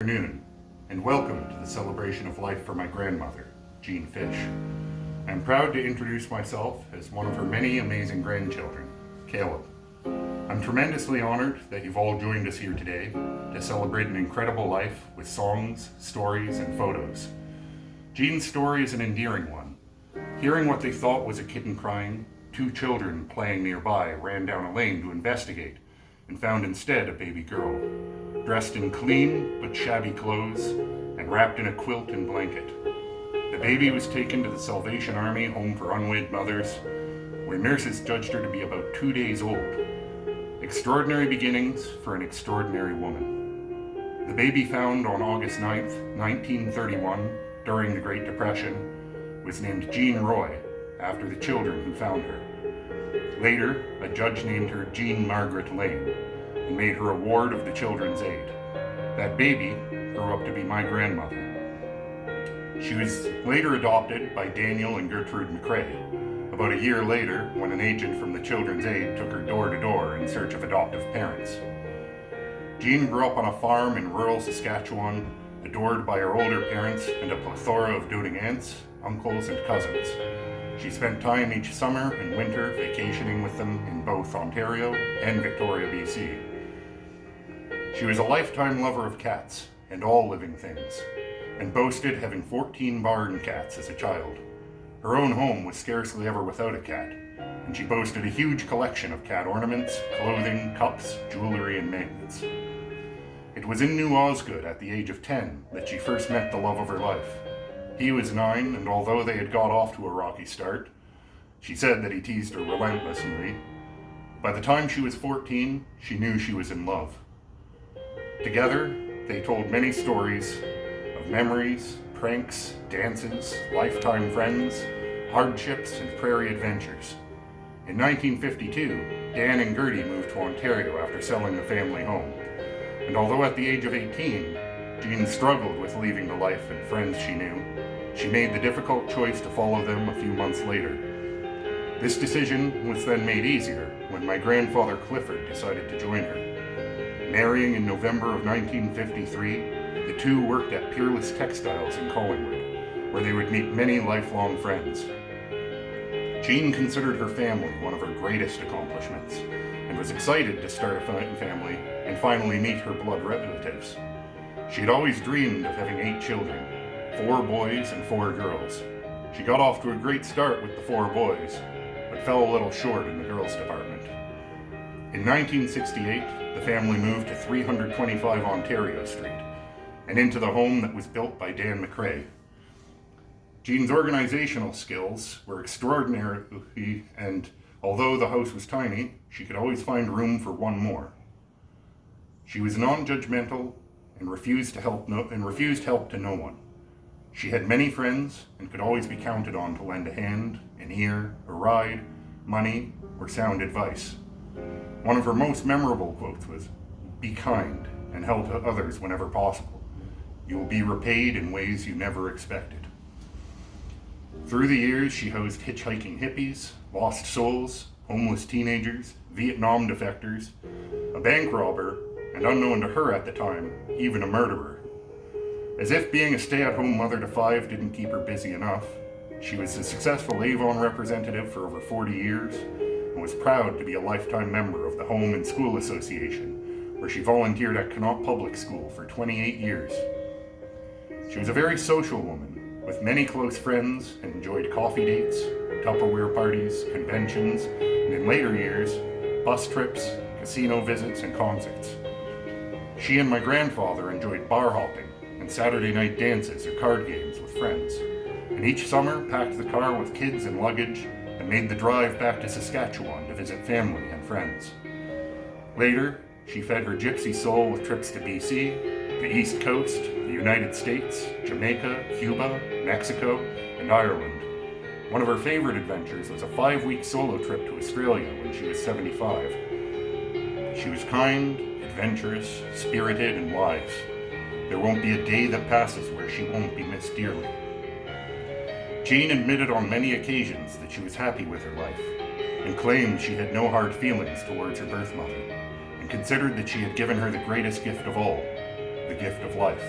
Afternoon, and welcome to the celebration of life for my grandmother, Jean Fish. I'm proud to introduce myself as one of her many amazing grandchildren, Caleb. I'm tremendously honored that you've all joined us here today to celebrate an incredible life with songs, stories, and photos. Jean's story is an endearing one. Hearing what they thought was a kitten crying, two children playing nearby ran down a lane to investigate and found instead a baby girl, dressed in clean but shabby clothes and wrapped in a quilt and blanket. The baby was taken to the Salvation Army Home for Unwed Mothers, where nurses judged her to be about 2 days old. Extraordinary beginnings for an extraordinary woman. The baby, found on August 9th, 1931, during the Great Depression, was named Jean Roy, after the children who found her. Later, a judge named her Jean Margaret Lane and made her a ward of the Children's Aid. That baby grew up to be my grandmother. She was later adopted by Daniel and Gertrude McCrae, about a year later when an agent from the Children's Aid took her door to door in search of adoptive parents. Jean grew up on a farm in rural Saskatchewan, adored by her older parents and a plethora of doting aunts, uncles, and cousins. She spent time each summer and winter vacationing with them in both Ontario and Victoria, BC. She was a lifetime lover of cats and all living things, and boasted having 14 barn cats as a child. Her own home was scarcely ever without a cat, and she boasted a huge collection of cat ornaments, clothing, cups, jewelry, and magnets. It was in New Osgood at the age of 10 that she first met the love of her life. He was 9, and although they had got off to a rocky start, she said that he teased her relentlessly. By the time she was 14, she knew she was in love. Together, they told many stories of memories, pranks, dances, lifetime friends, hardships, and prairie adventures. In 1952, Dan and Gertie moved to Ontario after selling the family home, and although at the age of 18, Jean struggled with leaving the life and friends she knew, she made the difficult choice to follow them a few months later. This decision was then made easier when my grandfather Clifford decided to join her. Marrying in November of 1953, the two worked at Peerless Textiles in Collingwood, where they would meet many lifelong friends. Jean considered her family one of her greatest accomplishments, and was excited to start a family and finally meet her blood relatives. She had always dreamed of having 8 children, 4 boys and 4 girls. She got off to a great start with the 4 boys, but fell a little short in the girls' department. In 1968, the family moved to 325 Ontario Street, and into the home that was built by Dan McCrae. Jean's organizational skills were extraordinary, and although the house was tiny, she could always find room for one more. She was non-judgmental and refused help to no one. She had many friends and could always be counted on to lend a hand, an ear, a ride, money, or sound advice. One of her most memorable quotes was, "Be kind and help others whenever possible. You will be repaid in ways you never expected." Through the years, she housed hitchhiking hippies, lost souls, homeless teenagers, Vietnam defectors, a bank robber, and unknown to her at the time, even a murderer. As if being a stay-at-home mother to 5 didn't keep her busy enough, she was a successful Avon representative for over 40 years and was proud to be a lifetime member of the Home and School Association, where she volunteered at Connaught Public School for 28 years. She was a very social woman, with many close friends, and enjoyed coffee dates, Tupperware parties, conventions, and in later years, bus trips, casino visits, and concerts. She and my grandfather enjoyed bar hopping and Saturday night dances or card games with friends, and each summer packed the car with kids and luggage and made the drive back to Saskatchewan to visit family and friends. Later, she fed her gypsy soul with trips to BC, the East Coast, the United States, Jamaica, Cuba, Mexico, and Ireland. One of her favorite adventures was a 5-week solo trip to Australia when she was 75. She was kind, adventurous, spirited, and wise. There won't be a day that passes where she won't be missed dearly. Jean admitted on many occasions that she was happy with her life, and claimed she had no hard feelings towards her birth mother, and considered that she had given her the greatest gift of all, the the gift of life.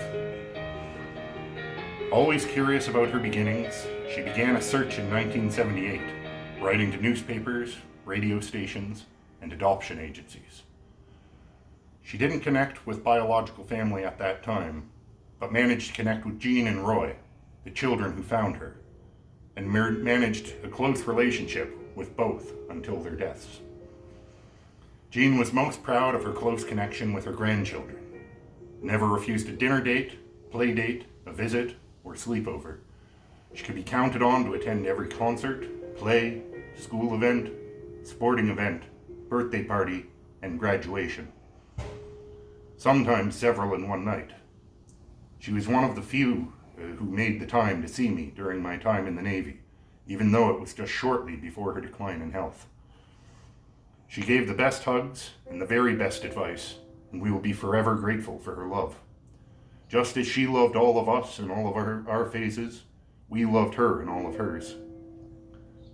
Always curious about her beginnings, she began a search in 1978, writing to newspapers, radio stations, and adoption agencies. She didn't connect with biological family at that time, but managed to connect with Jean and Roy, the children who found her, and managed a close relationship with both until their deaths. Jean was most proud of her close connection with her grandchildren. Never refused a dinner date, play date, a visit, or sleepover. She could be counted on to attend every concert, play, school event, sporting event, birthday party, and graduation. Sometimes several in one night. She was one of the few who made the time to see me during my time in the Navy, even though it was just shortly before her decline in health. She gave the best hugs and the very best advice, and we will be forever grateful for her love. Just as she loved all of us in all of our phases, we loved her in all of hers.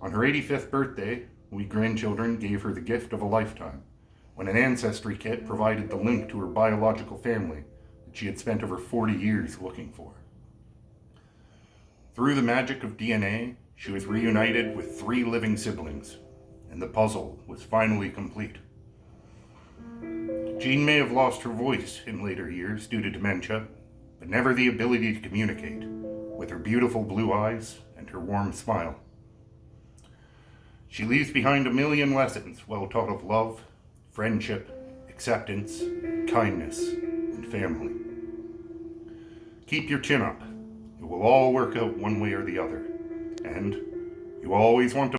On her 85th birthday, we grandchildren gave her the gift of a lifetime, when an ancestry kit provided the link to her biological family that she had spent over 40 years looking for. Through the magic of DNA, she was reunited with 3 living siblings, and the puzzle was finally complete. Jean may have lost her voice in later years due to dementia, but never the ability to communicate, with her beautiful blue eyes and her warm smile. She leaves behind a million lessons well taught of love, friendship, acceptance, kindness, and family. Keep your chin up. It will all work out one way or the other, and you always want to